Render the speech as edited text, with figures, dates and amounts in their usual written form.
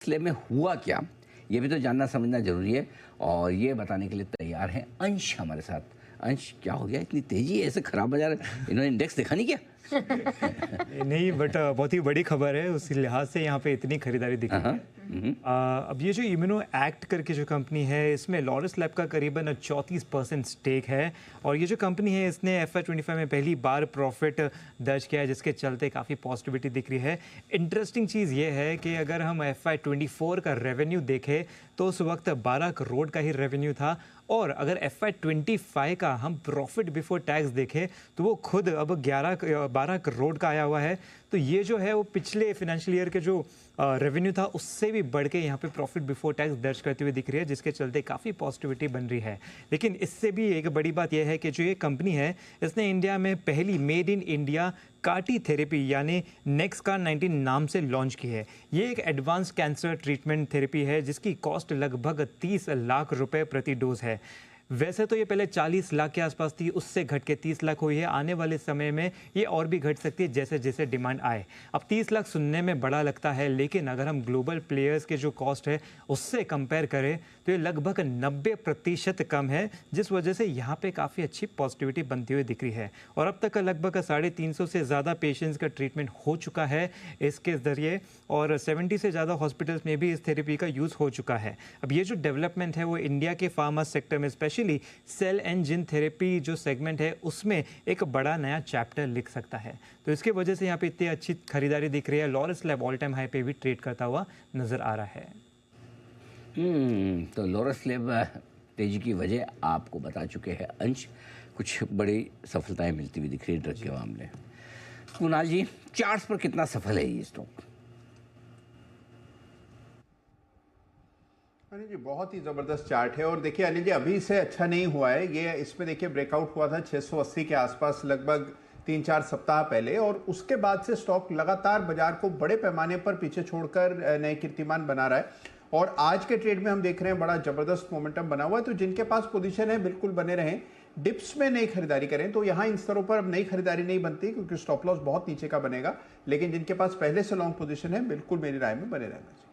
Slab में हुआ क्या, ये भी तो जानना समझना जरूरी है। और ये बताने के लिए तैयार है अंश हमारे साथ। अंश, क्या हो गया, इतनी तेजी है, ऐसे खराब बाजार, इन्होंने इंडेक्स देखा नहीं क्या? नहीं, बट बहुत ही बड़ी खबर है, उस लिहाज से यहाँ पे इतनी खरीदारी दिख रही है। अब ये जो इम्यूनो एक्ट करके जो कंपनी है, इसमें लॉरस लैब का करीबन 34% स्टेक है। और ये जो कंपनी है, इसने FY25 में पहली बार प्रॉफिट दर्ज किया है, जिसके चलते काफ़ी पॉजिटिविटी दिख रही है। इंटरेस्टिंग चीज़ ये है कि अगर हम FY24 का रेवेन्यू देखें तो उस वक्त 12 करोड़ का ही रेवेन्यू था, और अगर FY25 का हम प्रॉफिट बिफोर टैक्स देखें तो वो खुद अब 12 करोड़ का आया हुआ है। तो ये जो है वो पिछले फाइनेंशियल ईयर के जो रेवेन्यू था उससे भी बढ़ के यहाँ पे प्रॉफिट बिफोर टैक्स दर्ज करते हुए दिख रही है, जिसके चलते काफ़ी पॉजिटिविटी बन रही है। लेकिन इससे भी एक बड़ी बात यह है कि जो ये कंपनी है, इसने इंडिया में पहली मेड इन इंडिया काटी थेरेपी यानी नेक्सकार्ड 19 नाम से लॉन्च की है। ये एक एडवांस कैंसर ट्रीटमेंट थेरेपी है जिसकी कॉस्ट लगभग 30 लाख रुपए प्रति डोज है। वैसे तो ये पहले 40 लाख के आसपास थी, उससे घट के 30 लाख हुई है। आने वाले समय में ये और भी घट सकती है जैसे जैसे डिमांड आए। अब 30 लाख सुनने में बड़ा लगता है, लेकिन अगर हम ग्लोबल प्लेयर्स के जो कॉस्ट है उससे कंपेयर करें तो ये लगभग 90% कम है, जिस वजह से यहाँ पे काफ़ी अच्छी पॉजिटिविटी बनती हुई दिख रही है। और अब तक लगभग 350 से ज़्यादा पेशेंट्स का ट्रीटमेंट हो चुका है इसके ज़रिए, और 70 से ज़्यादा हॉस्पिटल्स में भी इस थेरेपी का यूज़ हो चुका है। अब ये जो डेवलपमेंट है वो इंडिया के फार्मा सेक्टर में, specially cell and gene therapy जो सेगमेंट है, उसमें एक बड़ा नया चैप्टर लिख सकता है। तो इसकी वजह से यहाँ पे इतनी अच्छी खरीदारी दिख रही है। Laurus lab all time high पे भी ट्रेड करता हुआ नजर आ रहा है। तो लॉरस लैब तेजी की वजह आपको बता चुके हैं अंश। कुछ बड़ी सफलताएं मिलती हुई दिख रही है ड्रग के मामले। कुणाल जी, चार्ट्स पर कितना सफल है ये स्टॉक? अनिल जी, बहुत ही ज़बरदस्त चार्ट है। और देखिए अनिल जी, अभी से अच्छा नहीं हुआ है ये। इसमें देखिए ब्रेकआउट हुआ था 680 के आसपास लगभग 3-4 सप्ताह पहले, और उसके बाद से स्टॉक लगातार बाजार को बड़े पैमाने पर पीछे छोड़कर नए कीर्तिमान बना रहा है। और आज के ट्रेड में हम देख रहे हैं बड़ा ज़बरदस्त मोमेंटम बना हुआ है। तो जिनके पास पोजीशन है बिल्कुल बने रहें, डिप्स में नई खरीदारी करें। तो यहाँ इन स्तरों पर अब नई खरीदारी नहीं बनती क्योंकि स्टॉप लॉस बहुत नीचे का बनेगा। लेकिन जिनके पास पहले से लॉन्ग पोजीशन है, बिल्कुल मेरी राय में बने रहना चाहिए।